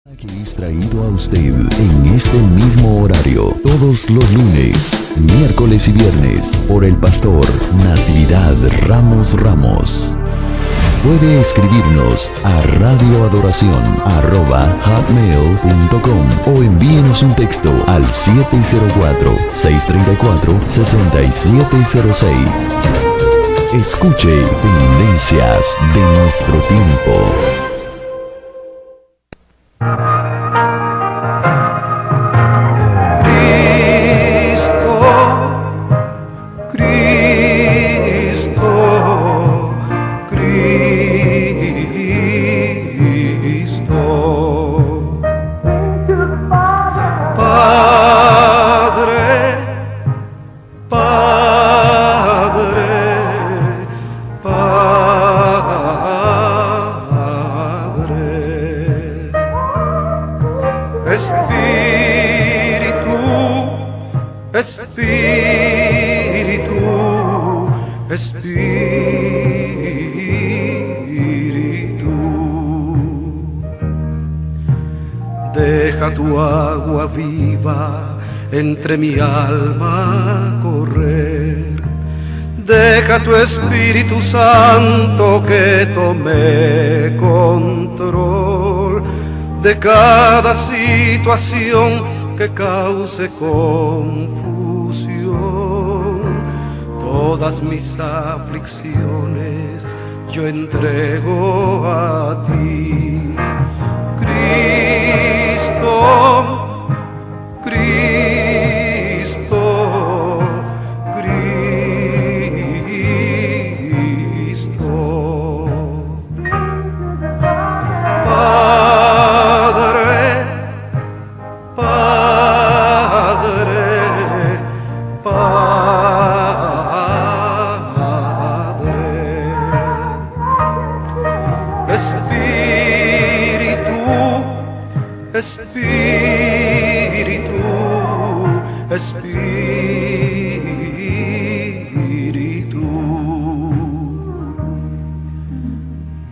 Que es traído a usted en este mismo horario todos los lunes, miércoles y viernes por el pastor Natividad Ramos. Puede escribirnos a radioadoración@hotmail.com o envíenos un texto al 704-634-6706. Escuche Tendencias de nuestro tiempo. Deja tu agua viva entre mi alma correr. Deja tu Espíritu Santo que tome control de cada situación que cause confusión. Todas mis aflicciones yo entrego a ti.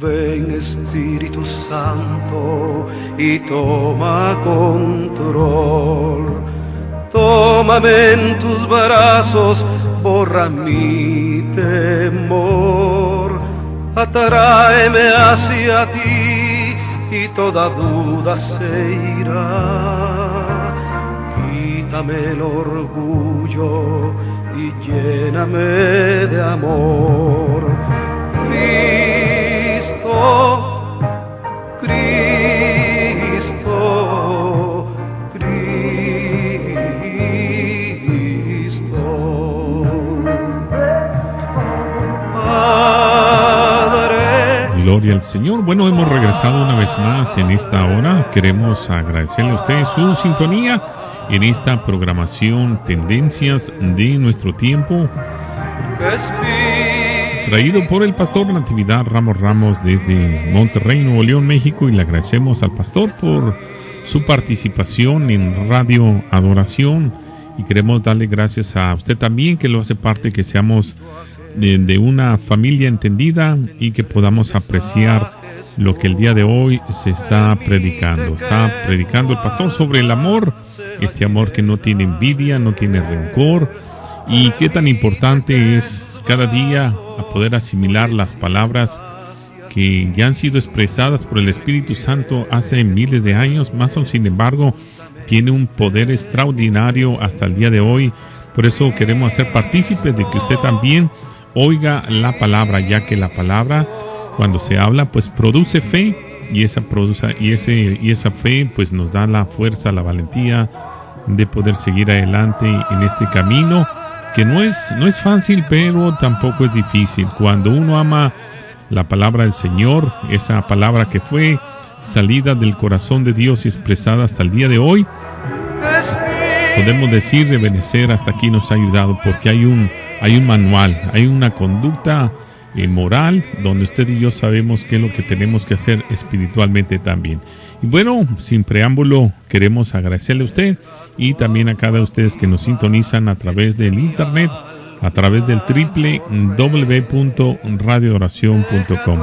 Ven Espíritu Santo y toma control. Tómame en tus brazos, borra mi temor. Atráeme hacia ti y toda duda se irá. Quítame el orgullo y lléname de amor. Gloria al Señor. Bueno, hemos regresado una vez más en esta hora. Queremos agradecerle a ustedes su sintonía en esta programación Tendencias de nuestro tiempo, traído por el pastor Natividad Ramos desde Monterrey, Nuevo León, México, y le agradecemos al pastor por su participación en Radio Adoración, y queremos darle gracias a usted también, que lo hace parte, que seamos de una familia entendida y que podamos apreciar lo que el día de hoy se está predicando. Está predicando el pastor sobre el amor, este amor que no tiene envidia, no tiene rencor, y qué tan importante es cada día a poder asimilar las palabras que ya han sido expresadas por el Espíritu Santo hace miles de años, más aún sin embargo tiene un poder extraordinario hasta el día de hoy. Por eso queremos hacer partícipes de que usted también oiga la palabra, ya que la palabra, cuando se habla, pues produce fe, y esa fe pues nos da la fuerza, la valentía de poder seguir adelante en este camino, que no es fácil, pero tampoco es difícil. Cuando uno ama la palabra del Señor, esa palabra que fue salida del corazón de Dios y expresada hasta el día de hoy, podemos decir de Ebenezer, hasta aquí nos ha ayudado, porque hay un manual, hay una conducta moral, donde usted y yo sabemos qué es lo que tenemos que hacer espiritualmente también. Y bueno, sin preámbulo, queremos agradecerle a usted y también a cada de ustedes que nos sintonizan a través del internet, a través del www.radioadoración.com.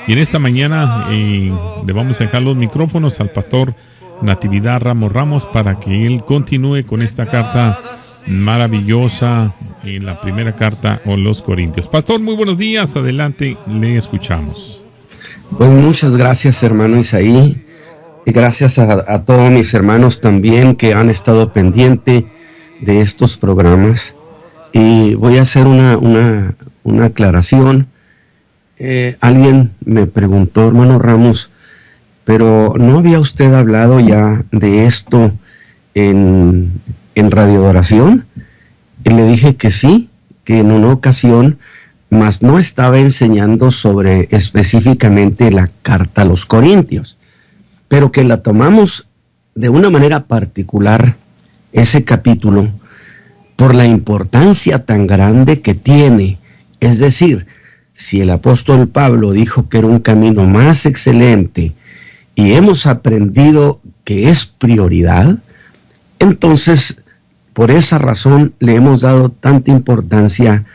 Y en esta mañana le vamos a dejar los micrófonos al pastor Natividad Ramos para que él continúe con esta carta maravillosa, en la primera carta a los Corintios. Pastor, muy buenos días, adelante, le escuchamos. Pues muchas gracias, hermano Isaí, y gracias a todos mis hermanos también que han estado pendientes de estos programas. Y voy a hacer una aclaración. Alguien me preguntó, hermano Ramos, pero ¿no había usted hablado ya de esto en Radio Adoración? Y le dije que sí, que en una ocasión, mas no estaba enseñando sobre específicamente la carta a los Corintios, pero que la tomamos de una manera particular, ese capítulo, por la importancia tan grande que tiene. Es decir, si el apóstol Pablo dijo que era un camino más excelente y hemos aprendido que es prioridad, entonces por esa razón le hemos dado tanta importancia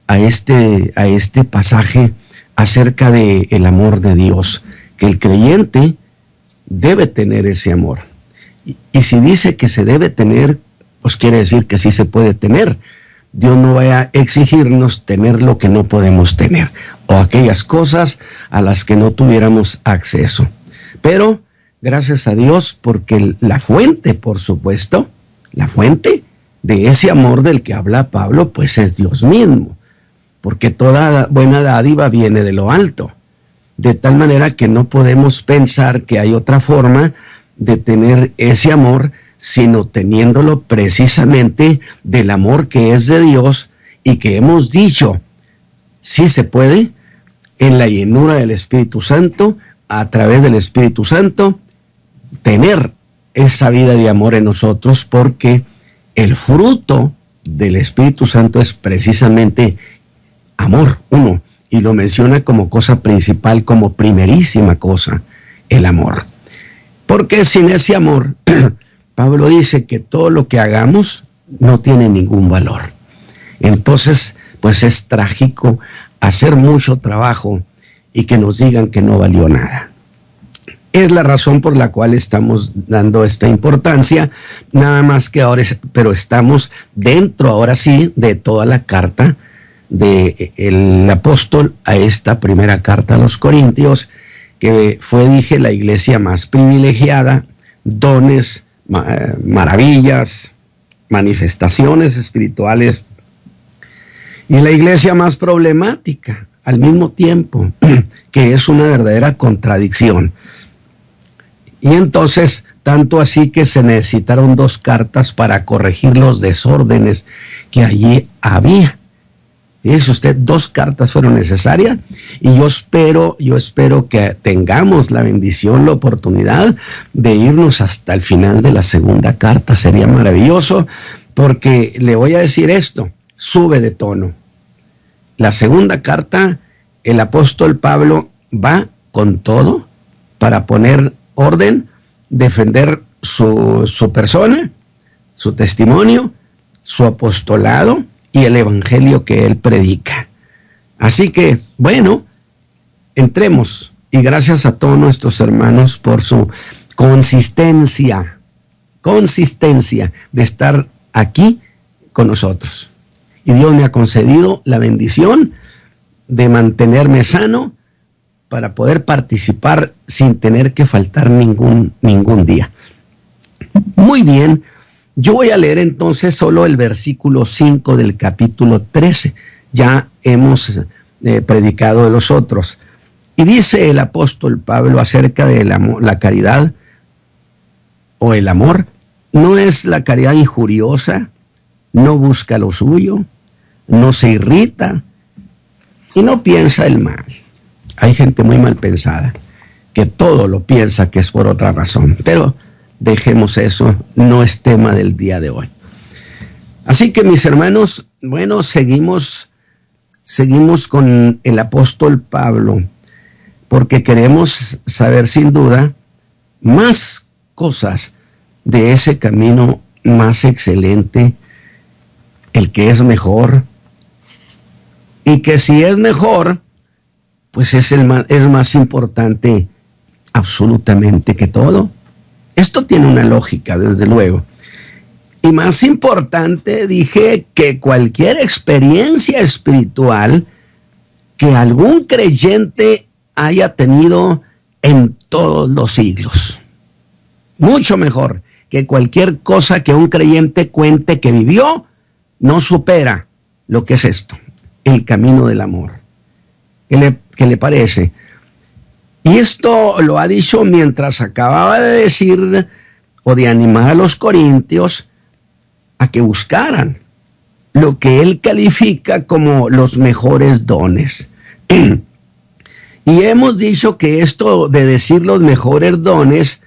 a este pasaje acerca del amor de Dios, que el creyente debe tener ese amor. Y si dice que se debe tener, pues quiere decir que sí se puede tener. Dios no vaya a exigirnos tener lo que no podemos tener, o aquellas cosas a las que no tuviéramos acceso. Pero gracias a Dios, porque la fuente, por supuesto, la fuente de ese amor del que habla Pablo, pues es Dios mismo, porque toda buena dádiva viene de lo alto, de tal manera que no podemos pensar que hay otra forma de tener ese amor, sino teniéndolo precisamente del amor que es de Dios y que hemos dicho, sí se puede, en la llenura del Espíritu Santo, a través del Espíritu Santo, tener esa vida de amor en nosotros, porque el fruto del Espíritu Santo es precisamente amor, uno, y lo menciona como cosa principal, como primerísima cosa, el amor. Porque sin ese amor, Pablo dice que todo lo que hagamos no tiene ningún valor. Entonces, pues es trágico hacer mucho trabajo y que nos digan que no valió nada. Es la razón por la cual estamos dando esta importancia, nada más que ahora, pero estamos dentro ahora sí de toda la carta del apóstol a esta primera carta a los Corintios, que fue, dije, la iglesia más privilegiada, dones, maravillas, manifestaciones espirituales, y la iglesia más problemática al mismo tiempo, que es una verdadera contradicción. Y entonces, tanto así que se necesitaron 2 cartas para corregir los desórdenes que allí había. Fíjese usted, 2 cartas fueron necesarias, y yo espero que tengamos la bendición, la oportunidad de irnos hasta el final de la segunda carta. Sería maravilloso, porque le voy a decir esto, sube de tono. La segunda carta, el apóstol Pablo va con todo para poner orden, defender su persona, su testimonio, su apostolado y el evangelio que él predica. Así que, bueno, entremos, y gracias a todos nuestros hermanos por su consistencia de estar aquí con nosotros. Y Dios me ha concedido la bendición de mantenerme sano para poder participar sin tener que faltar ningún día. Muy bien. Yo voy a leer entonces solo el versículo 5 del capítulo 13. Ya hemos predicado de los otros. Y dice el apóstol Pablo acerca de la caridad o el amor. No es la caridad injuriosa, no busca lo suyo, no se irrita y no piensa el mal. Hay gente muy mal pensada que todo lo piensa que es por otra razón, pero dejemos eso, no es tema del día de hoy. Así que, mis hermanos, bueno, seguimos con el apóstol Pablo, porque queremos saber sin duda más cosas de ese camino más excelente, el que es mejor, y que si es mejor, pues es más importante absolutamente que todo. Esto tiene una lógica, desde luego. Y más importante, dije, que cualquier experiencia espiritual que algún creyente haya tenido en todos los siglos. Mucho mejor que cualquier cosa que un creyente cuente que vivió, no supera lo que es esto, el camino del amor. ¿Qué le parece? Y esto lo ha dicho mientras acababa de decir o de animar a los corintios a que buscaran lo que él califica como los mejores dones. Y hemos dicho que esto de decir los mejores dones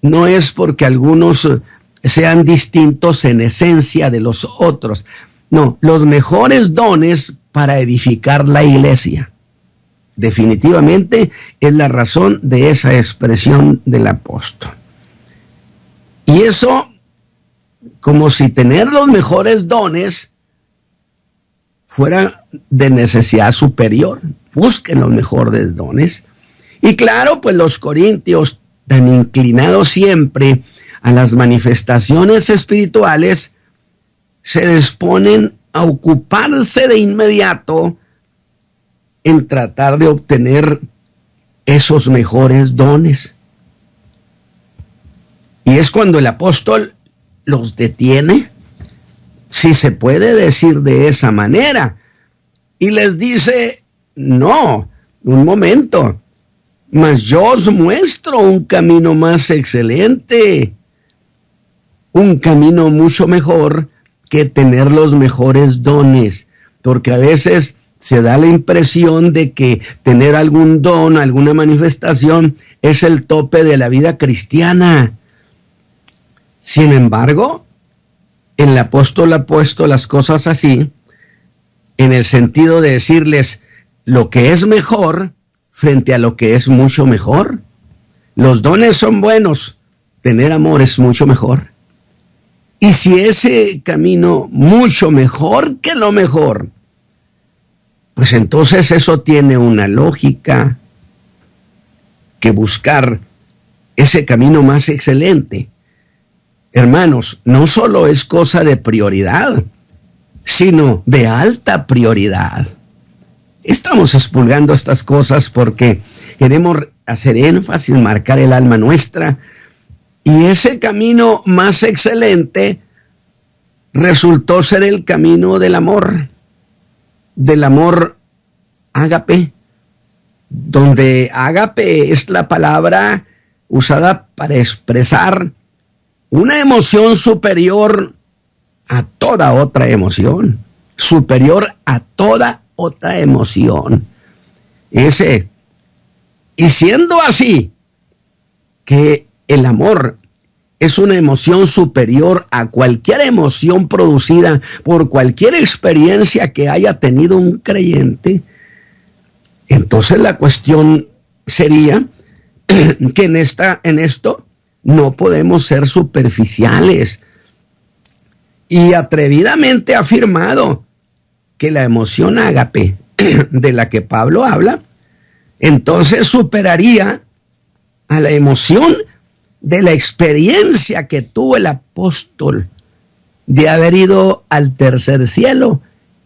no es porque algunos sean distintos en esencia de los otros. No, los mejores dones para edificar la iglesia. Definitivamente es la razón de esa expresión del apóstol. Y eso, como si tener los mejores dones fuera de necesidad superior. Busquen los mejores dones. Y claro, pues los corintios, tan inclinados siempre a las manifestaciones espirituales, se disponen a ocuparse de inmediato en tratar de obtener esos mejores dones. Y es cuando el apóstol los detiene, si se puede decir de esa manera, y les dice: no, un momento, mas yo os muestro un camino más excelente, un camino mucho mejor que tener los mejores dones, porque a veces se da la impresión de que tener algún don, alguna manifestación, es el tope de la vida cristiana. Sin embargo, el apóstol ha puesto las cosas así, en el sentido de decirles lo que es mejor frente a lo que es mucho mejor. Los dones son buenos, tener amor es mucho mejor. Y si ese camino mucho mejor que lo mejor, pues entonces eso tiene una lógica, que buscar ese camino más excelente. Hermanos, no solo es cosa de prioridad, sino de alta prioridad. Estamos expulgando estas cosas porque queremos hacer énfasis, marcar el alma nuestra, y ese camino más excelente resultó ser el camino del amor ágape, donde ágape es la palabra usada para expresar una emoción superior a toda otra emoción, superior a toda otra emoción. Y siendo así, que el amor es una emoción superior a cualquier emoción producida por cualquier experiencia que haya tenido un creyente, entonces la cuestión sería que en esto no podemos ser superficiales. Y atrevidamente ha afirmado que la emoción ágape de la que Pablo habla, entonces superaría a la emoción de la experiencia que tuvo el apóstol de haber ido al tercer cielo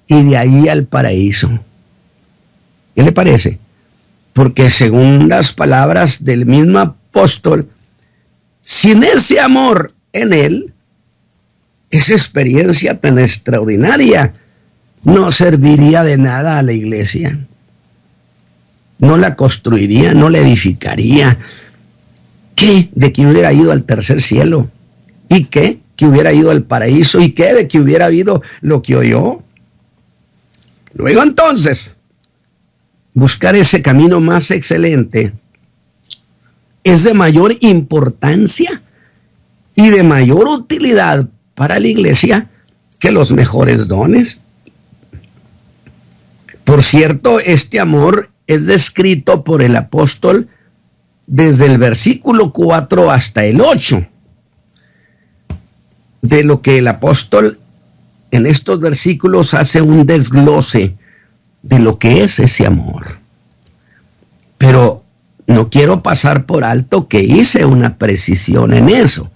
y de allí al paraíso. ¿Qué le parece? Porque según las palabras del mismo apóstol, sin ese amor en él, esa experiencia tan extraordinaria no serviría de nada a la iglesia. No la construiría, no la edificaría. ¿Qué de que hubiera ido al tercer cielo? ¿Y qué? Que hubiera ido al paraíso. ¿Y qué de que hubiera habido lo que oyó? Luego entonces, buscar ese camino más excelente es de mayor importancia y de mayor utilidad para la iglesia que los mejores dones. Por cierto, este amor es descrito por el apóstol desde el versículo 4 hasta el 8, de lo que el apóstol en estos versículos hace un desglose de lo que es ese amor. Pero no quiero pasar por alto que hice una precisión en eso,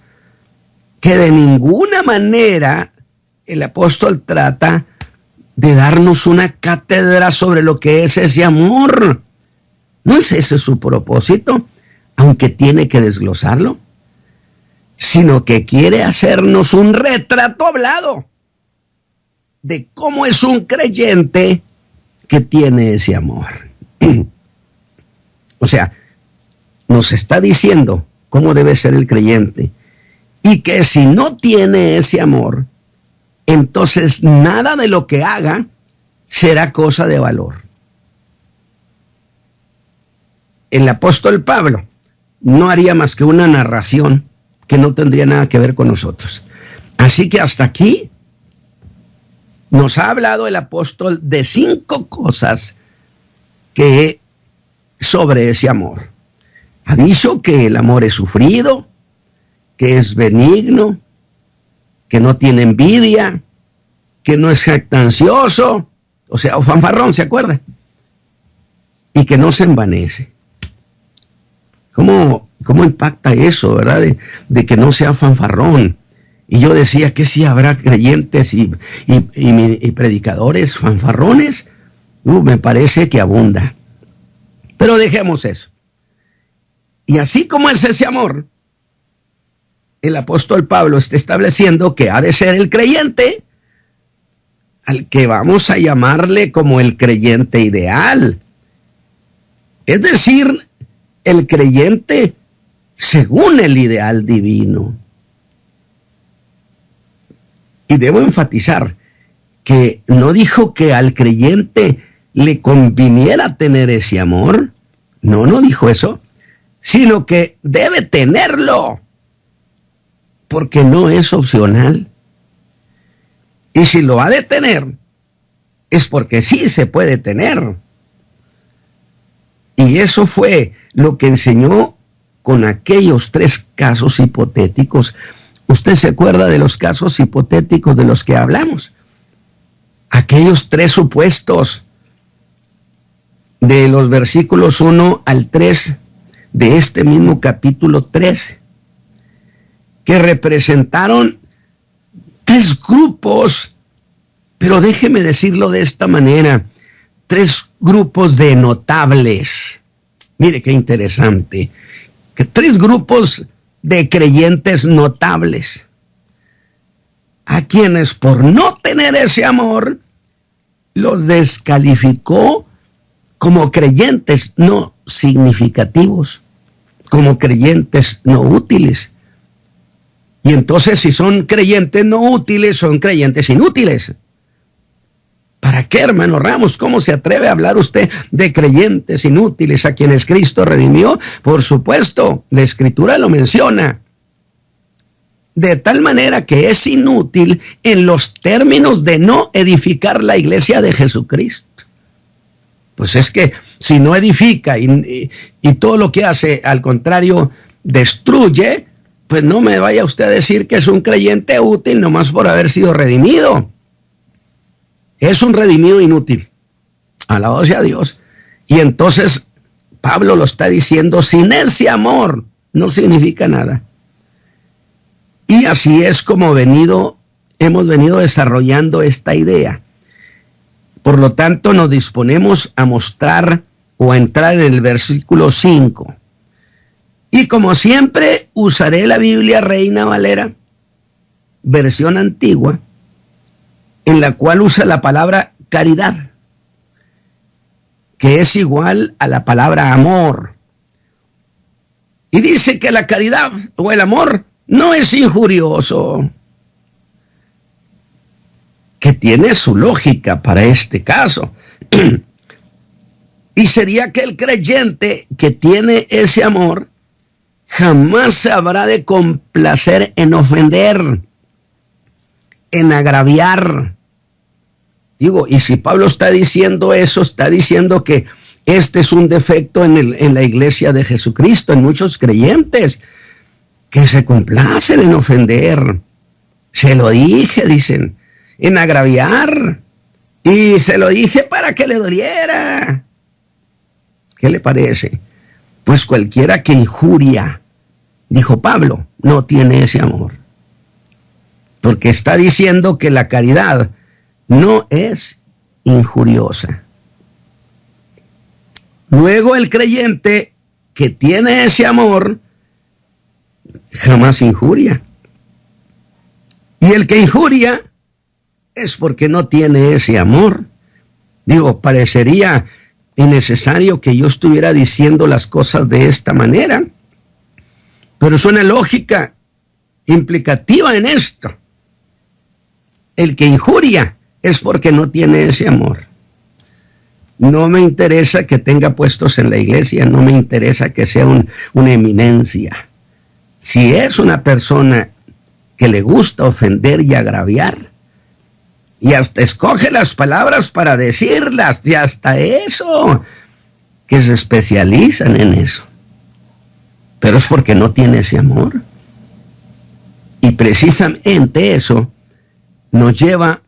que de ninguna manera el apóstol trata de darnos una cátedra sobre lo que es ese amor. No es ese su propósito, aunque tiene que desglosarlo, sino que quiere hacernos un retrato hablado de cómo es un creyente que tiene ese amor. O sea, nos está diciendo cómo debe ser el creyente, y que si no tiene ese amor, entonces nada de lo que haga será cosa de valor. El apóstol Pablo no haría más que una narración que no tendría nada que ver con nosotros. Así que hasta aquí nos ha hablado el apóstol de 5 cosas que sobre ese amor. Ha dicho que el amor es sufrido, que es benigno, que no tiene envidia, que no es jactancioso, o sea, o fanfarrón, ¿se acuerda? Y que no se envanece. ¿Cómo impacta eso, verdad? De que no sea fanfarrón. Y yo decía que sí habrá creyentes y predicadores fanfarrones. Me parece que abunda. Pero dejemos eso. Y así como es ese amor, el apóstol Pablo está estableciendo que ha de ser el creyente al que vamos a llamarle como el creyente ideal. Es decir, el creyente según el ideal divino. Y debo enfatizar que no dijo que al creyente le conviniera tener ese amor. No dijo eso, sino que debe tenerlo, porque no es opcional. Y si lo ha de tener, es porque sí se puede tener. Y eso fue lo que enseñó con aquellos 3 casos hipotéticos. ¿Usted se acuerda de los casos hipotéticos de los que hablamos? Aquellos 3 supuestos de los versículos 1 al 3 de este mismo capítulo 13, que representaron 3 grupos, pero déjeme decirlo de esta manera, 3 grupos de notables. Mire qué interesante, que 3 grupos de creyentes notables, a quienes por no tener ese amor, los descalificó como creyentes no significativos, como creyentes no útiles. Y entonces, si son creyentes no útiles, son creyentes inútiles. ¿Para qué, hermano Ramos? ¿Cómo se atreve a hablar usted de creyentes inútiles a quienes Cristo redimió? Por supuesto, la Escritura lo menciona. De tal manera que es inútil en los términos de no edificar la iglesia de Jesucristo. Pues es que si no edifica y todo lo que hace, al contrario, destruye, pues no me vaya usted a decir que es un creyente útil nomás por haber sido redimido. Es un redimido inútil. Alabado sea Dios. Y entonces Pablo lo está diciendo, sin ese amor no significa nada. Y así es como hemos venido desarrollando esta idea. Por lo tanto, nos disponemos a mostrar o a entrar en el versículo 5. Y como siempre, usaré la Biblia Reina Valera, versión antigua, en la cual usa la palabra caridad, que es igual a la palabra amor. Y dice que la caridad o el amor no es injurioso, que tiene su lógica para este caso. Y sería que el creyente que tiene ese amor jamás se habrá de complacer en ofender, en agraviar. Digo, y si Pablo está diciendo eso, está diciendo que este es un defecto en la iglesia de Jesucristo, en muchos creyentes, que se complacen en ofender. Se lo dije, dicen, en agraviar. Y se lo dije para que le doliera. ¿Qué le parece? Pues cualquiera que injuria, dijo Pablo, no tiene ese amor. Porque está diciendo que la caridad no es injuriosa. Luego el creyente que tiene ese amor jamás injuria. Y el que injuria es porque no tiene ese amor. Digo, parecería innecesario que yo estuviera diciendo las cosas de esta manera, pero es una lógica implicativa en esto. El que injuria es porque no tiene ese amor. No me interesa que tenga puestos en la iglesia, no me interesa que sea una eminencia. Si es una persona que le gusta ofender y agraviar, y hasta escoge las palabras para decirlas, y hasta eso, que se especializan en eso. Pero es porque no tiene ese amor. Y precisamente eso nos lleva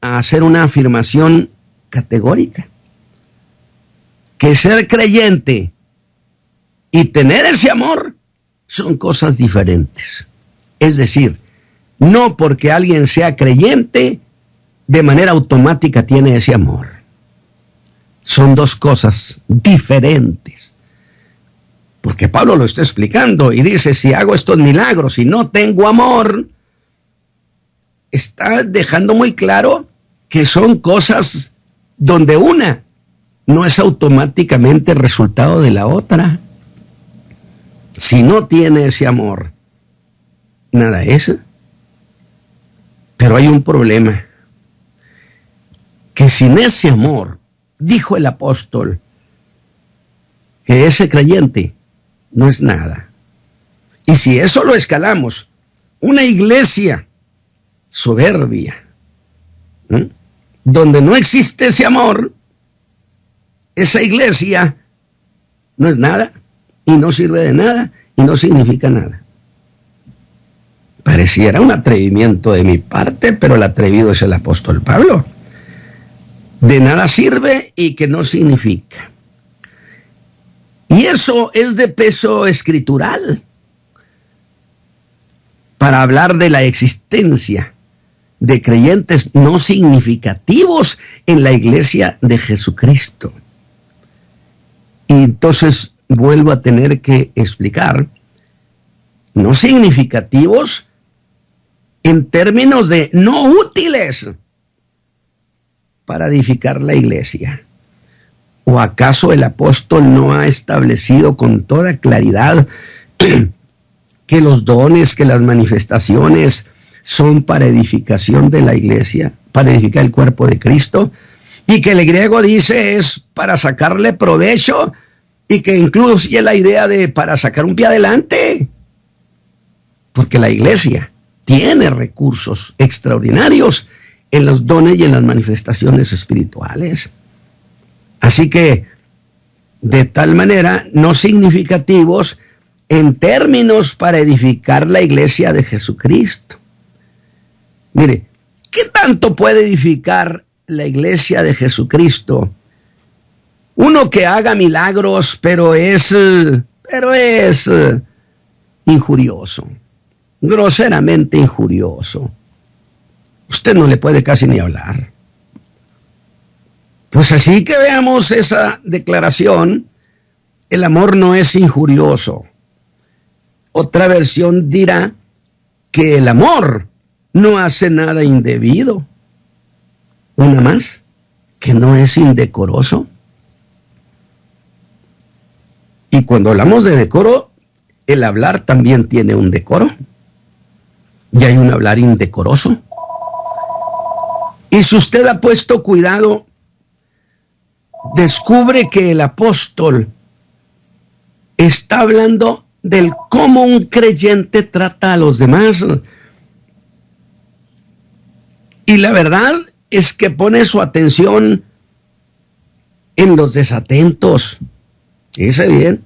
a hacer una afirmación categórica. Que ser creyente y tener ese amor son cosas diferentes. Es decir, no porque alguien sea creyente, de manera automática tiene ese amor. Son dos cosas diferentes. Porque Pablo lo está explicando y dice, si hago estos milagros y no tengo amor, está dejando muy claro que son cosas donde una no es automáticamente resultado de la otra. Si no tiene ese amor, nada es. Pero hay un problema. Que sin ese amor, dijo el apóstol, que ese creyente no es nada. Y si eso lo escalamos, una iglesia soberbia, donde no existe ese amor, esa iglesia no es nada y no sirve de nada y no significa nada. Pareciera un atrevimiento de mi parte, pero el atrevido es el apóstol Pablo. De nada sirve y que no significa. Y eso es de peso escritural para hablar de la existencia de creyentes no significativos en la iglesia de Jesucristo. Y entonces vuelvo a tener que explicar, no significativos en términos de no útiles para edificar la iglesia. ¿O acaso el apóstol no ha establecido con toda claridad que los dones, que las manifestaciones son para edificación de la iglesia, para edificar el cuerpo de Cristo? Y que el griego dice es para sacarle provecho y que incluye la idea de para sacar un pie adelante. Porque la iglesia tiene recursos extraordinarios en los dones y en las manifestaciones espirituales. Así que, de tal manera, no significativos en términos para edificar la iglesia de Jesucristo. Mire, ¿qué tanto puede edificar la iglesia de Jesucristo? Uno que haga milagros, pero es injurioso, groseramente injurioso. Usted no le puede casi ni hablar. Pues así que veamos esa declaración, el amor no es injurioso. Otra versión dirá que el amor no hace nada indebido. Una más, que no es indecoroso. Y cuando hablamos de decoro, el hablar también tiene un decoro. Y hay un hablar indecoroso. Y si usted ha puesto cuidado, descubre que el apóstol está hablando del cómo un creyente trata a los demás. Y la verdad es que pone su atención en los desatentos. Dice bien,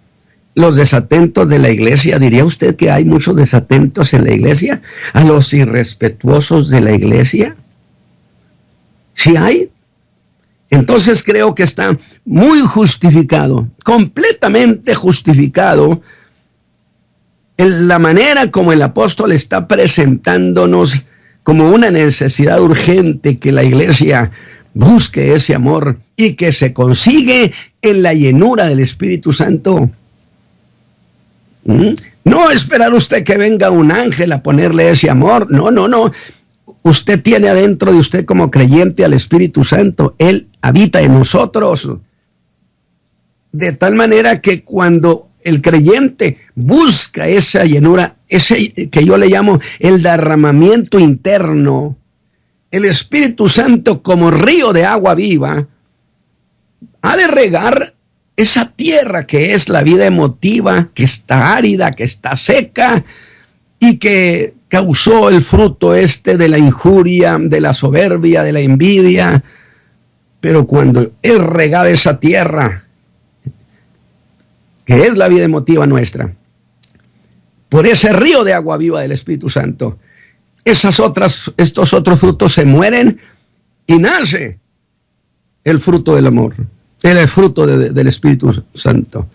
los desatentos de la iglesia. ¿Diría usted que hay muchos desatentos en la iglesia? ¿A los irrespetuosos de la iglesia? Sí hay. Entonces creo que está muy justificado, completamente justificado, en la manera como el apóstol está presentándonos como una necesidad urgente que la iglesia busque ese amor y que se consigue en la llenura del Espíritu Santo. No esperar usted que venga un ángel a ponerle ese amor. No. Usted tiene adentro de usted como creyente al Espíritu Santo. Él habita en nosotros. De tal manera que cuando el creyente busca esa llenura, ese que yo le llamo el derramamiento interno, el Espíritu Santo como río de agua viva, ha de regar esa tierra que es la vida emotiva, que está árida, que está seca y que causó el fruto de la injuria, de la soberbia, de la envidia. Pero cuando es regada esa tierra, que es la vida emotiva nuestra, por ese río de agua viva del Espíritu Santo, estos otros frutos se mueren y nace el fruto del amor, el fruto del Espíritu Santo.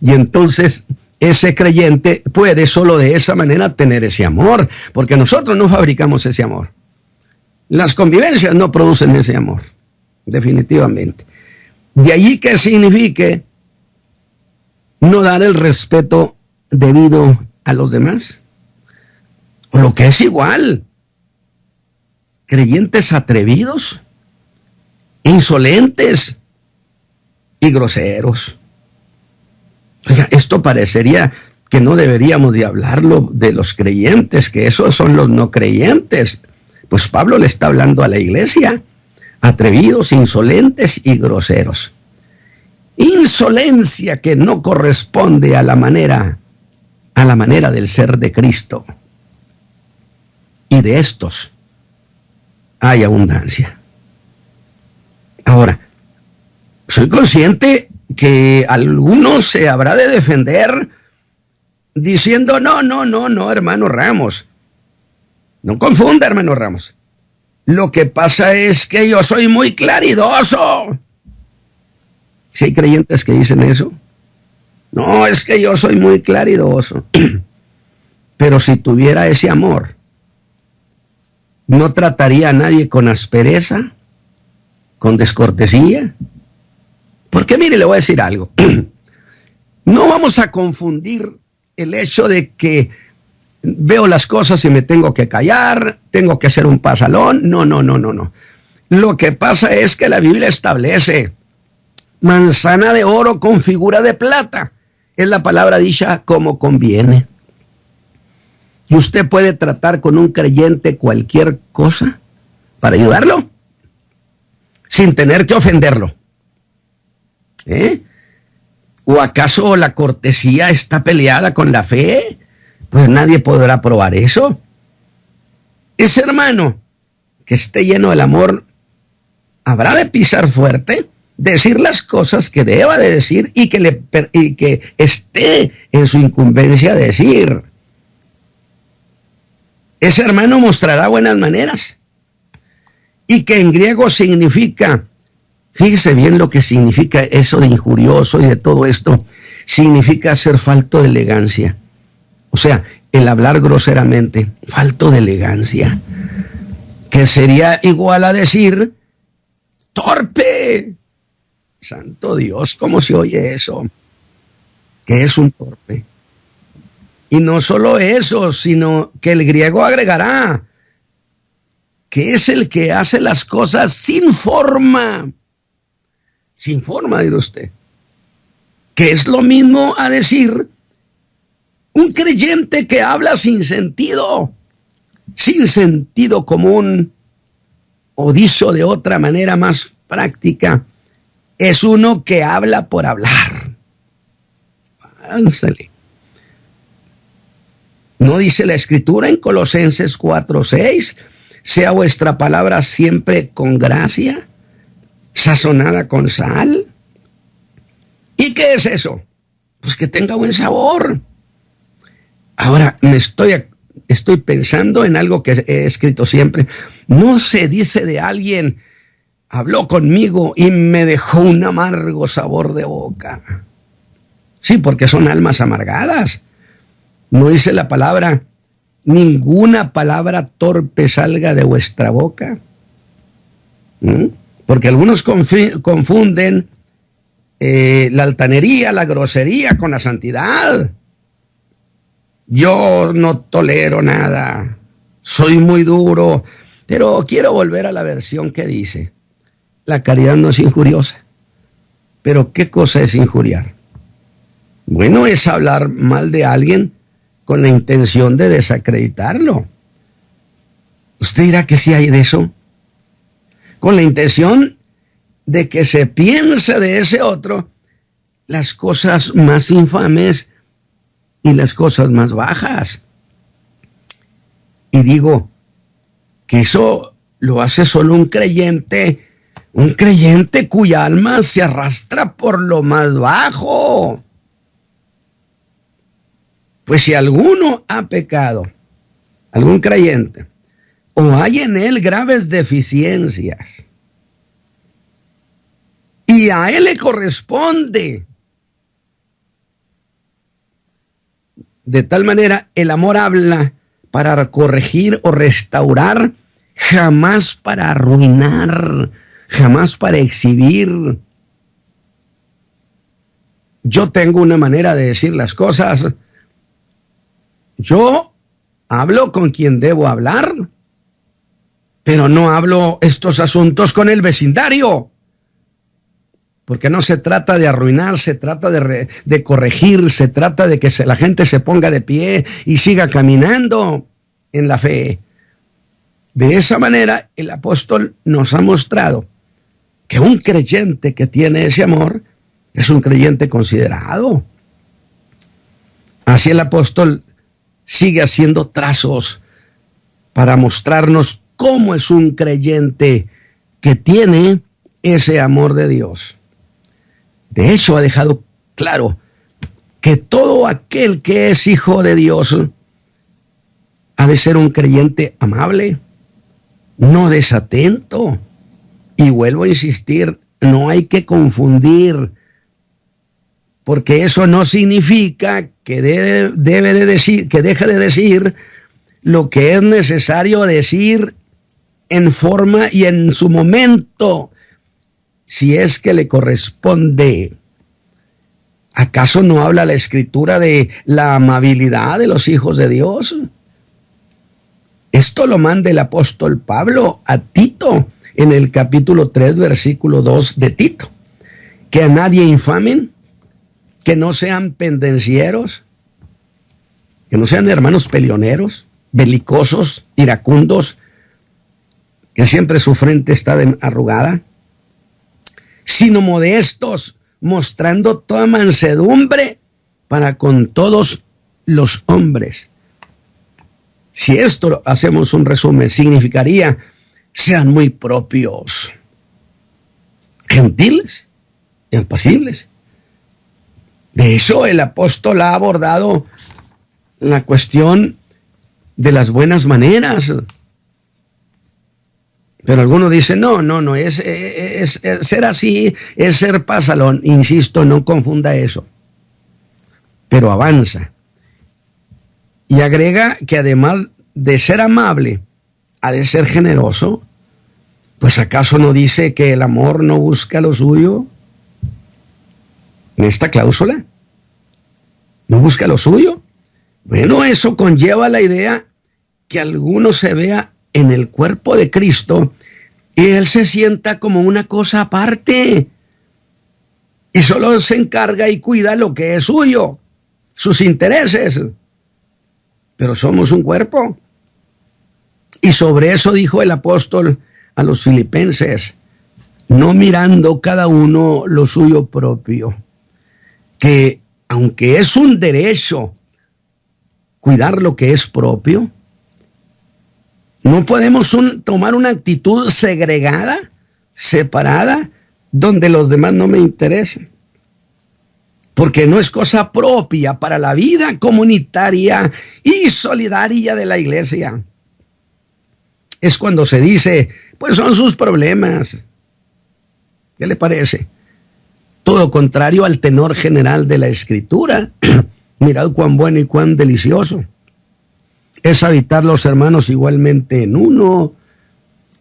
Y entonces ese creyente puede solo de esa manera tener ese amor, porque nosotros no fabricamos ese amor. Las convivencias no producen ese amor, definitivamente. De allí que signifique no dar el respeto debido a los demás. O lo que es igual, creyentes atrevidos, insolentes y groseros. Oiga, esto parecería que no deberíamos de hablarlo de los creyentes, que esos son los no creyentes. Pues Pablo le está hablando a la iglesia, atrevidos, insolentes y groseros. Insolencia que no corresponde a la manera del ser de Cristo. Y de estos hay abundancia. Ahora, soy consciente que algunos se habrá de defender diciendo, no, hermano Ramos. No confunda, hermano Ramos. Lo que pasa es que yo soy muy claridoso. Si hay creyentes que dicen eso. No, es que yo soy muy claridoso. Pero si tuviera ese amor, no trataría a nadie con aspereza, con descortesía. Porque mire, le voy a decir algo. No vamos a confundir el hecho de que veo las cosas y me tengo que callar, tengo que hacer un pasalón. No. Lo que pasa es que la Biblia establece manzana de oro con figura de plata. Es la palabra dicha como conviene. Y usted puede tratar con un creyente cualquier cosa para ayudarlo sin tener que ofenderlo. ¿O acaso la cortesía está peleada con la fe? Pues nadie podrá probar eso. Ese hermano que esté lleno del amor habrá de pisar fuerte, decir las cosas que deba de decir y que esté en su incumbencia decir. Ese hermano mostrará buenas maneras. Y que en griego significa, fíjese bien lo que significa eso de injurioso y de todo esto, significa ser falto de elegancia. O sea, el hablar groseramente, falto de elegancia, que sería igual a decir torpe. Santo Dios, ¿cómo se oye eso? Que es un torpe. Y no solo eso, sino que el griego agregará que es el que hace las cosas sin forma. Sin forma, dirá usted. Que es lo mismo a decir un creyente que habla sin sentido común, o dicho de otra manera más práctica, es uno que habla por hablar. Ánsale. ¿No dice la Escritura en Colosenses 4:6? Sea vuestra palabra siempre con gracia, sazonada con sal. ¿Y qué es eso? Pues que tenga buen sabor. Ahora estoy pensando en algo que he escrito siempre. No se dice de alguien, habló conmigo y me dejó un amargo sabor de boca. Sí, porque son almas amargadas. No dice la palabra, ninguna palabra torpe salga de vuestra boca. Porque algunos confunden la altanería, la grosería con la santidad. Yo no tolero nada, soy muy duro, pero quiero volver a la versión que dice, la caridad no es injuriosa. Pero ¿qué cosa es injuriar? Bueno, es hablar mal de alguien con la intención de desacreditarlo. Usted dirá que sí hay de eso. Con la intención de que se piense de ese otro las cosas más infames y las cosas más bajas. Y digo que eso lo hace solo un creyente cuya alma se arrastra por lo más bajo. Pues si alguno ha pecado, algún creyente, o hay en él graves deficiencias, y a él le corresponde, de tal manera el amor habla para corregir o restaurar, jamás para arruinar, jamás para exhibir. Yo tengo una manera de decir las cosas. Yo hablo con quien debo hablar, pero no hablo estos asuntos con el vecindario, porque no se trata de arruinar, se trata de corregir, se trata de que la gente se ponga de pie y siga caminando en la fe. De esa manera, el apóstol nos ha mostrado que un creyente que tiene ese amor es un creyente considerado. Así el apóstol sigue haciendo trazos para mostrarnos cómo es un creyente que tiene ese amor de Dios. De hecho, ha dejado claro que todo aquel que es hijo de Dios ha de ser un creyente amable, no desatento. Y vuelvo a insistir, no hay que confundir, porque eso no significa que deje de decir lo que es necesario decir en forma y en su momento, si es que le corresponde. ¿Acaso no habla la Escritura de la amabilidad de los hijos de Dios? Esto lo manda el apóstol Pablo a Tito en el capítulo 3, versículo 2 de Tito. Que a nadie infamen, que no sean pendencieros, que no sean hermanos peleoneros, belicosos, iracundos, que siempre su frente está arrugada, sino modestos, mostrando toda mansedumbre para con todos los hombres. Si esto hacemos un resumen, significaría: sean muy propios, gentiles y apacibles. De eso el apóstol ha abordado la cuestión de las buenas maneras. Pero algunos dicen, no, es ser así, es ser pasalón. Insisto, no confunda eso. Pero avanza. Y agrega que además de ser amable, ha de ser generoso. Pues ¿acaso no dice que el amor no busca lo suyo? En esta cláusula, ¿no busca lo suyo? Bueno, eso conlleva la idea que alguno se vea en el cuerpo de Cristo y él se sienta como una cosa aparte y solo se encarga y cuida lo que es suyo, sus intereses. Pero somos un cuerpo. Y sobre eso dijo el apóstol a los filipenses, no mirando cada uno lo suyo propio, que aunque es un derecho cuidar lo que es propio, no podemos tomar una actitud segregada, separada, donde los demás no me interesan. Porque no es cosa propia para la vida comunitaria y solidaria de la iglesia. Es cuando se dice, pues son sus problemas. ¿Qué le parece? Todo lo contrario al tenor general de la Escritura. Mirad cuán bueno y cuán delicioso es habitar los hermanos igualmente en uno.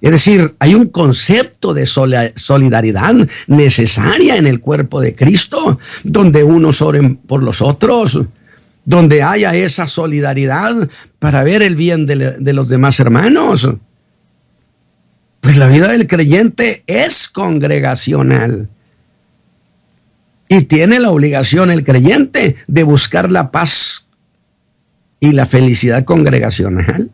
Es decir, hay un concepto de solidaridad necesaria en el cuerpo de Cristo, donde unos oren por los otros, donde haya esa solidaridad para ver el bien de los demás hermanos. Pues la vida del creyente es congregacional. Y tiene la obligación el creyente de buscar la paz y la felicidad congregacional.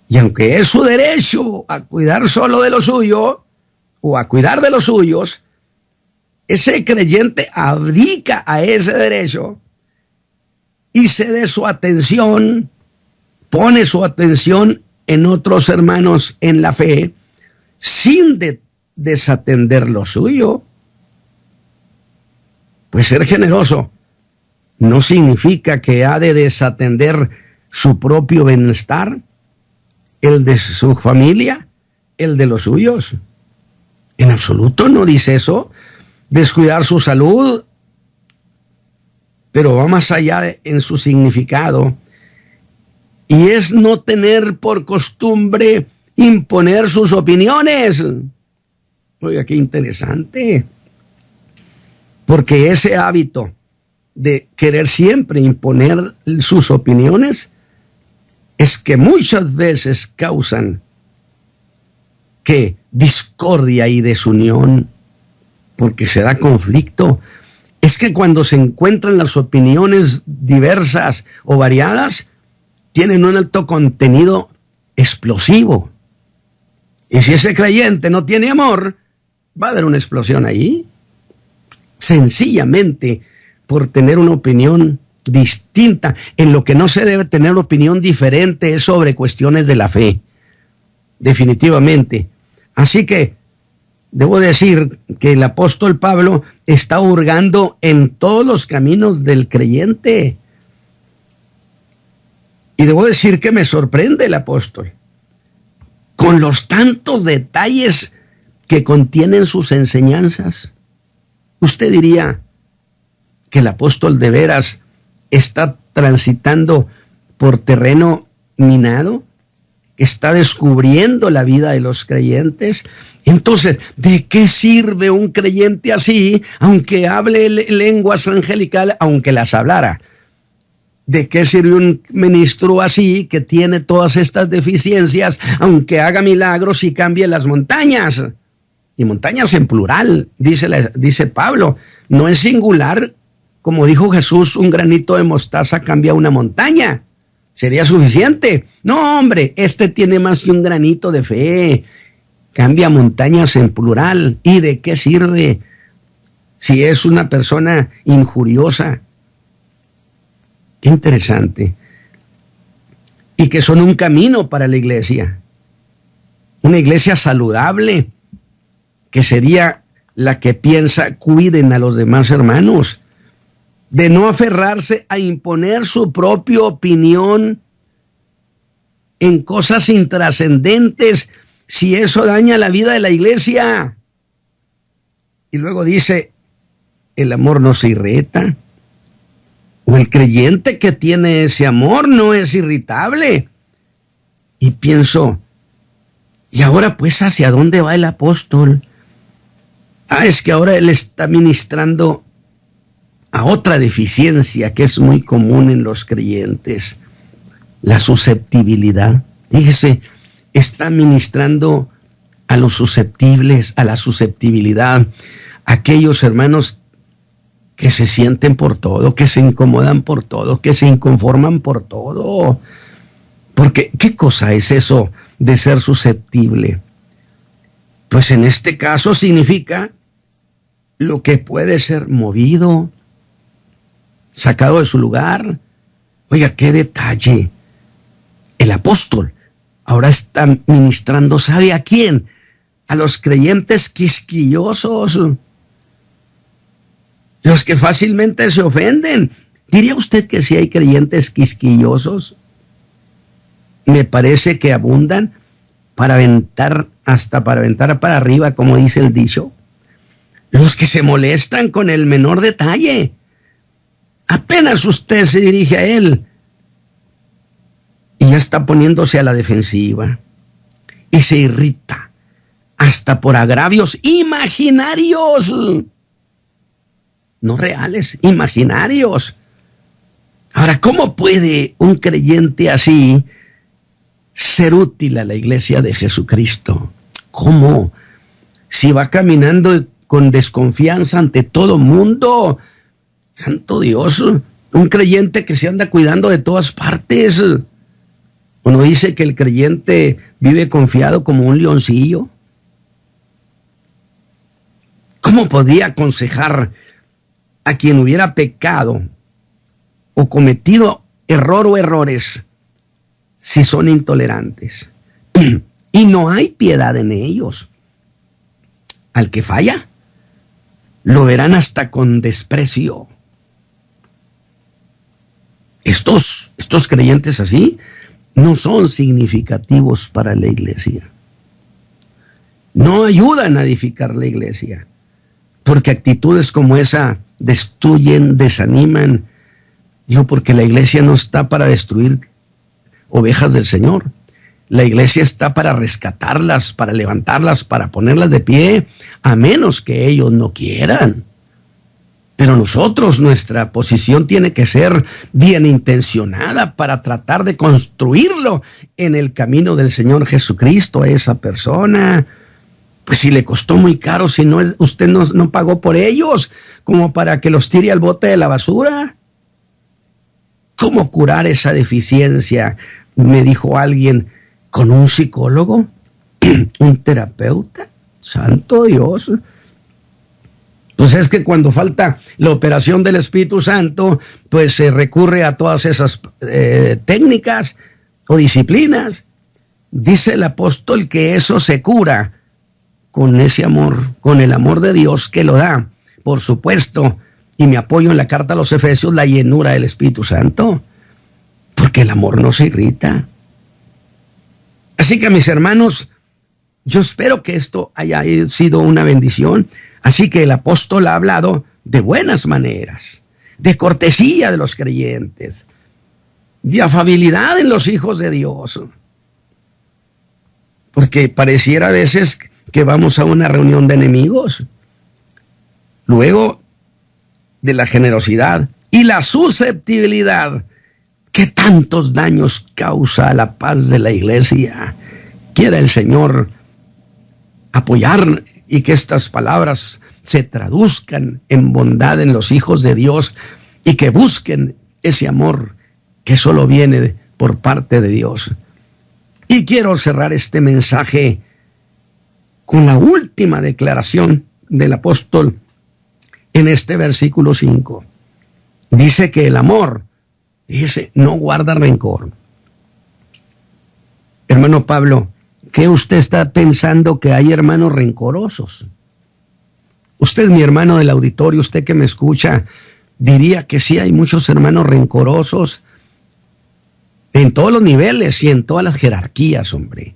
Y aunque es su derecho a cuidar solo de lo suyo o a cuidar de los suyos, ese creyente abdica a ese derecho y cede su atención, pone su atención en otros hermanos en la fe, sin desatender lo suyo. Pues ser generoso no significa que ha de desatender su propio bienestar, el de su familia, el de los suyos. En absoluto no dice eso. Descuidar su salud, pero va más allá en su significado. Y es no tener por costumbre imponer sus opiniones. Oiga, qué interesante. Porque ese hábito de querer siempre imponer sus opiniones es que muchas veces causan que discordia y desunión, porque se da conflicto. Es que cuando se encuentran las opiniones diversas o variadas, tienen un alto contenido explosivo. Y si ese creyente no tiene amor, va a haber una explosión ahí. Sencillamente por tener una opinión distinta. En lo que no se debe tener opinión diferente es sobre cuestiones de la fe. Definitivamente. Así que debo decir que el apóstol Pablo está hurgando en todos los caminos del creyente. Y debo decir que me sorprende el apóstol con los tantos detalles que contienen sus enseñanzas. Usted diría que el apóstol de veras está transitando por terreno minado, está descubriendo la vida de los creyentes. Entonces, ¿de qué sirve un creyente así, aunque hable lenguas angelicales, aunque las hablara? ¿De qué sirve un ministro así que tiene todas estas deficiencias, aunque haga milagros y cambie las montañas? Y montañas en plural, dice Pablo, no en singular. Como dijo Jesús, un granito de mostaza cambia una montaña. ¿Sería suficiente? No, hombre, este tiene más que un granito de fe. Cambia montañas en plural. ¿Y de qué sirve si es una persona injuriosa? Qué interesante. Y que son un camino para la iglesia. Una iglesia saludable, que sería la que piensa, cuiden a los demás hermanos, de no aferrarse a imponer su propia opinión en cosas intrascendentes, si eso daña la vida de la iglesia. Y luego dice, el amor no se irrita, o el creyente que tiene ese amor no es irritable. Y pienso, ¿y ahora pues hacia dónde va el apóstol? Es que ahora él está ministrando a otra deficiencia que es muy común en los creyentes, la susceptibilidad. Fíjese, está ministrando a los susceptibles, a la susceptibilidad, aquellos hermanos que se sienten por todo, que se incomodan por todo, que se inconforman por todo. Porque, ¿qué cosa es eso de ser susceptible? Pues en este caso significa lo que puede ser movido, sacado de su lugar. Oiga, qué detalle. El apóstol ahora está ministrando, ¿sabe a quién? A los creyentes quisquillosos, los que fácilmente se ofenden. ¿Diría usted que si hay creyentes quisquillosos? Me parece que abundan para aventar, hasta para aventar para arriba, como dice el dicho. los que se molestan con el menor detalle. Apenas usted se dirige a él y ya está poniéndose a la defensiva y se irrita hasta por agravios imaginarios, no reales, imaginarios. Ahora, ¿cómo puede un creyente así ser útil a la iglesia de Jesucristo? ¿Cómo? Si va caminando con desconfianza ante todo mundo. Santo Dios, un creyente que se anda cuidando de todas partes. Uno dice que el creyente vive confiado como un leoncillo. ¿Cómo podía aconsejar a quien hubiera pecado o cometido error o errores si son intolerantes? Y no hay piedad en ellos. Al que falla, lo verán hasta con desprecio. Estos creyentes así no son significativos para la iglesia. No ayudan a edificar la iglesia, porque actitudes como esa destruyen, desaniman. Digo, porque la iglesia no está para destruir ovejas del Señor. La iglesia está para rescatarlas, para levantarlas, para ponerlas de pie, a menos que ellos no quieran. Pero nosotros, nuestra posición tiene que ser bien intencionada para tratar de construirlo en el camino del Señor Jesucristo a esa persona. Pues si le costó muy caro, si no es, usted no pagó por ellos, como para que los tire al bote de la basura. ¿Cómo curar esa deficiencia? Me dijo alguien, ¿con un psicólogo? ¿Un terapeuta? Santo Dios. Pues es que cuando falta la operación del Espíritu Santo, pues se recurre a todas esas técnicas o disciplinas. Dice el apóstol que eso se cura con ese amor, con el amor de Dios que lo da, por supuesto, y me apoyo en la carta a los Efesios, la llenura del Espíritu Santo, porque el amor no se irrita. Así que, mis hermanos, yo espero que esto haya sido una bendición. Así que el apóstol ha hablado de buenas maneras, de cortesía de los creyentes, de afabilidad en los hijos de Dios. Porque pareciera a veces que vamos a una reunión de enemigos. Luego, de la generosidad y la susceptibilidad que tantos daños causa a la paz de la iglesia. Quiera el Señor apoyar y que estas palabras se traduzcan en bondad en los hijos de Dios y que busquen ese amor que solo viene por parte de Dios. Y quiero cerrar este mensaje con la última declaración del apóstol en este versículo 5. Dice que el amor, dice, no guarda rencor. Hermano Pablo, ¿qué usted está pensando que hay hermanos rencorosos? Usted, mi hermano del auditorio, usted que me escucha, diría que sí hay muchos hermanos rencorosos en todos los niveles y en todas las jerarquías, hombre.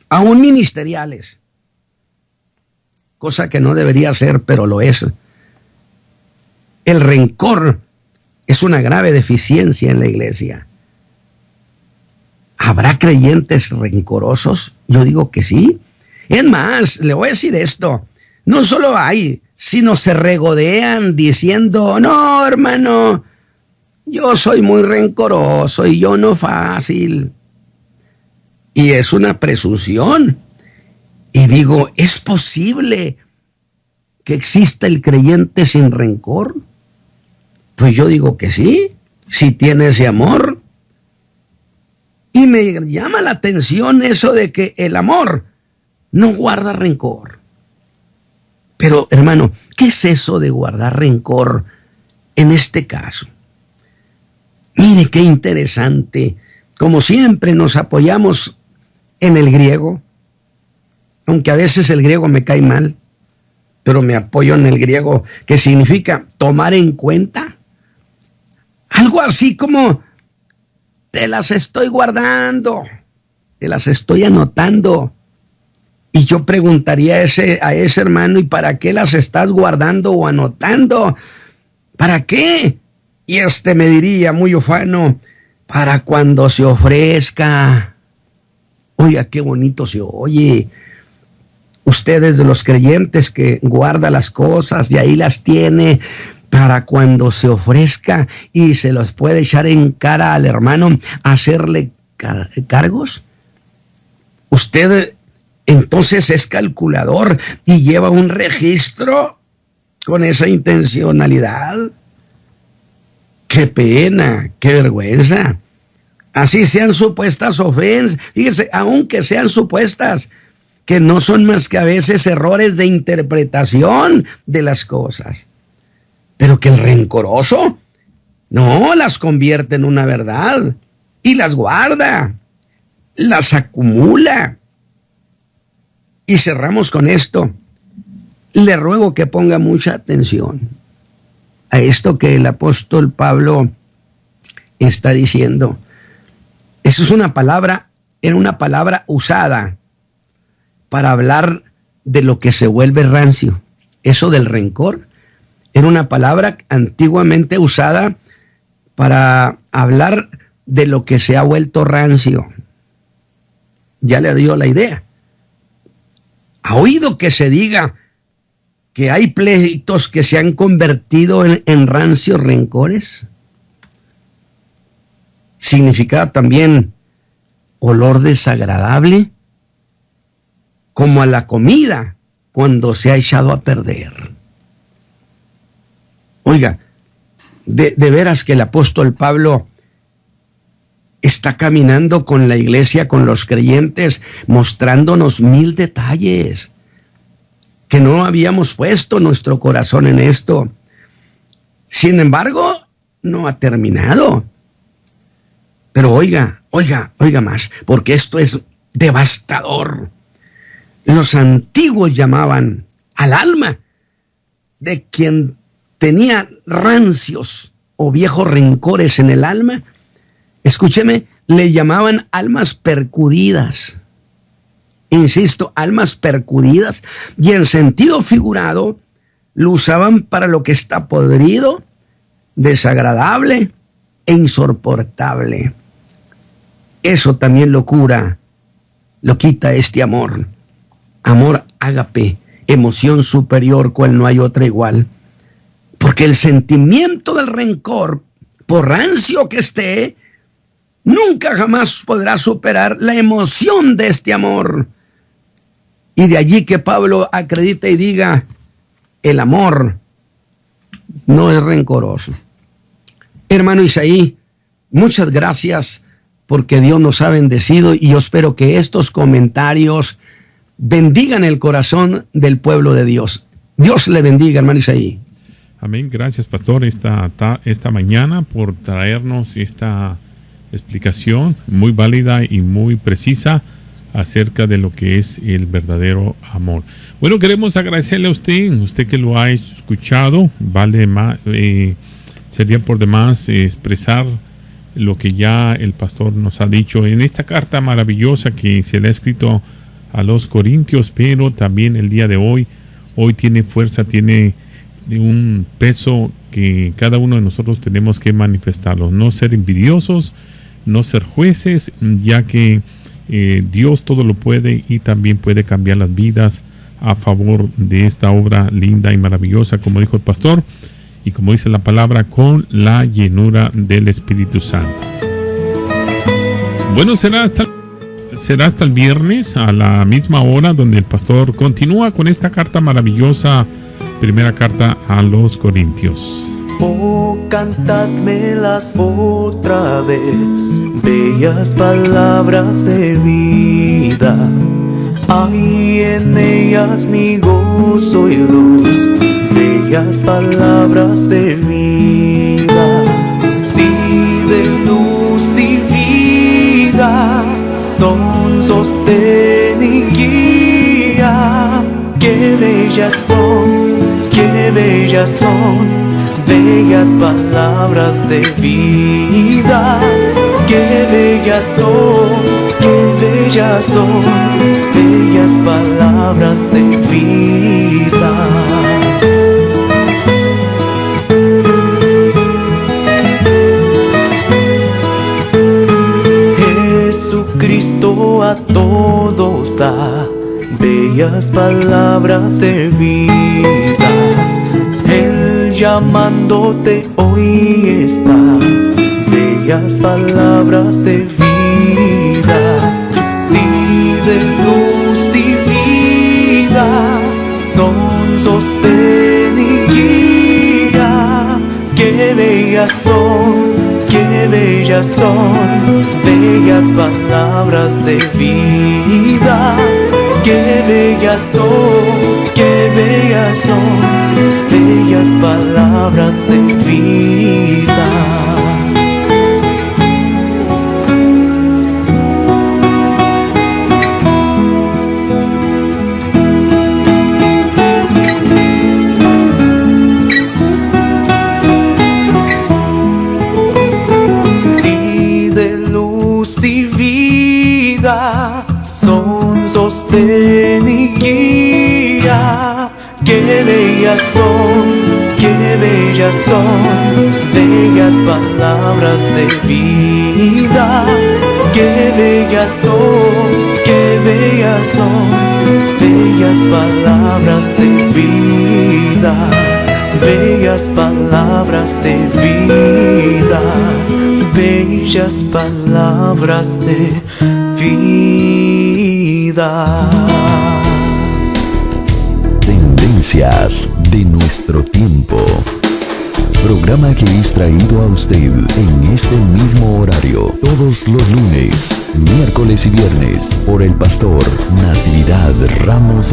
Aún ministeriales. Cosa que no debería ser, pero lo es. El rencor es una grave deficiencia en la iglesia. ¿Habrá creyentes rencorosos? Yo digo que sí. Es más, le voy a decir esto. No solo hay, sino se regodean diciendo, no, hermano, yo soy muy rencoroso y yo no fácil. Y es una presunción. Y digo, ¿es posible que exista el creyente sin rencor? Pues yo digo que sí, si tiene ese amor. Y me llama la atención eso de que el amor no guarda rencor. Pero, hermano, ¿qué es eso de guardar rencor en este caso? Mire qué interesante. Como siempre nos apoyamos en el griego, aunque a veces el griego me cae mal, pero me apoyo en el griego que significa tomar en cuenta. Algo así como, te las estoy guardando, te las estoy anotando. Y yo preguntaría a ese hermano, ¿y para qué las estás guardando o anotando? ¿Para qué? Y me diría muy ufano, para cuando se ofrezca. Oiga, qué bonito se oye. Ustedes de los creyentes que guarda las cosas y ahí las tiene para cuando se ofrezca y se los puede echar en cara al hermano, hacerle cargos. Usted entonces es calculador y lleva un registro con esa intencionalidad. Qué pena, qué vergüenza. Así sean supuestas ofensas, fíjese, aunque sean supuestas, que no son más que a veces errores de interpretación de las cosas. Pero que el rencoroso no las convierte en una verdad y las guarda, las acumula. Y cerramos con esto. Le ruego que ponga mucha atención a esto que el apóstol Pablo está diciendo. Eso es una palabra, era una palabra usada para hablar de lo que se vuelve rancio. Eso del rencor era una palabra antiguamente usada para hablar de lo que se ha vuelto rancio. Ya le dio la idea. ¿Ha oído que se diga que hay pleitos que se han convertido en rancios rencores? Significa también olor desagradable, como a la comida cuando se ha echado a perder. Oiga, de veras que el apóstol Pablo está caminando con la iglesia, con los creyentes, mostrándonos 1000 detalles que no habíamos puesto nuestro corazón en esto. Sin embargo, no ha terminado. Pero oiga más, porque esto es devastador. Los antiguos llamaban al alma de quien tenía rancios o viejos rencores en el alma, escúcheme, le llamaban almas percudidas. Insisto, almas percudidas, y en sentido figurado lo usaban para lo que está podrido, desagradable e insoportable. Eso también lo cura, lo quita este amor. Amor ágape, emoción superior, cual no hay otra igual. Porque el sentimiento del rencor, por rancio que esté, nunca jamás podrá superar la emoción de este amor. Y de allí que Pablo acredita y diga, el amor no es rencoroso. Hermano Isaí, muchas gracias porque Dios nos ha bendecido y yo espero que estos comentarios bendigan el corazón del pueblo de Dios. Dios le bendiga, hermano Isaí. Amén. Gracias, pastor, esta mañana por traernos esta explicación muy válida y muy precisa acerca de lo que es el verdadero amor. Bueno, queremos agradecerle a usted que lo ha escuchado. Sería por demás expresar lo que ya el pastor nos ha dicho en esta carta maravillosa que se le ha escrito a los Corintios, pero también el día de hoy tiene fuerza, tiene un peso que cada uno de nosotros tenemos que manifestarlo. No ser envidiosos, no ser jueces, ya que Dios todo lo puede y también puede cambiar las vidas a favor de esta obra linda y maravillosa, como dijo el pastor, y como dice la palabra, con la llenura del Espíritu Santo. Bueno, será hasta el viernes a la misma hora, donde el pastor continúa con esta carta maravillosa, primera carta a los Corintios. Oh, cantadmelas otra vez, bellas palabras de vida. Hay en ellas mi gozo y luz, bellas palabras de vida. Sí, de luz y vida, son sostén y guía. Qué bellas son, qué bellas son, bellas palabras de vida. Qué bellas son, bellas palabras. palabras de vida. Jesucristo a todos da bellas palabras de vida. Él llamándote hoy está, bellas palabras de vida. Sí, de luz y vida son sostén y guía. Qué bellas son, qué bellas son, bellas palabras de vida. Qué bellas son, qué bellas son, bellas palabras de vida. Son sostén y guía. Qué bellas son, qué bellas son, bellas palabras de vida. Qué bellas son, qué bellas son, bellas palabras de vida. Bellas palabras de vida, bellas palabras de vida. Tendencias de nuestro tiempo. Programa que es traído a usted en este mismo horario todos los lunes, miércoles y viernes por el pastor Natividad Ramos.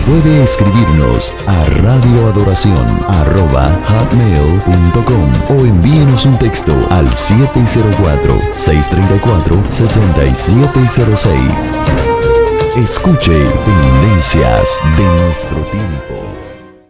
Puede escribirnos a radioadoración@hotmail.com o envíenos un texto al 704-634-6706. Escuche Tendencias de nuestro tiempo.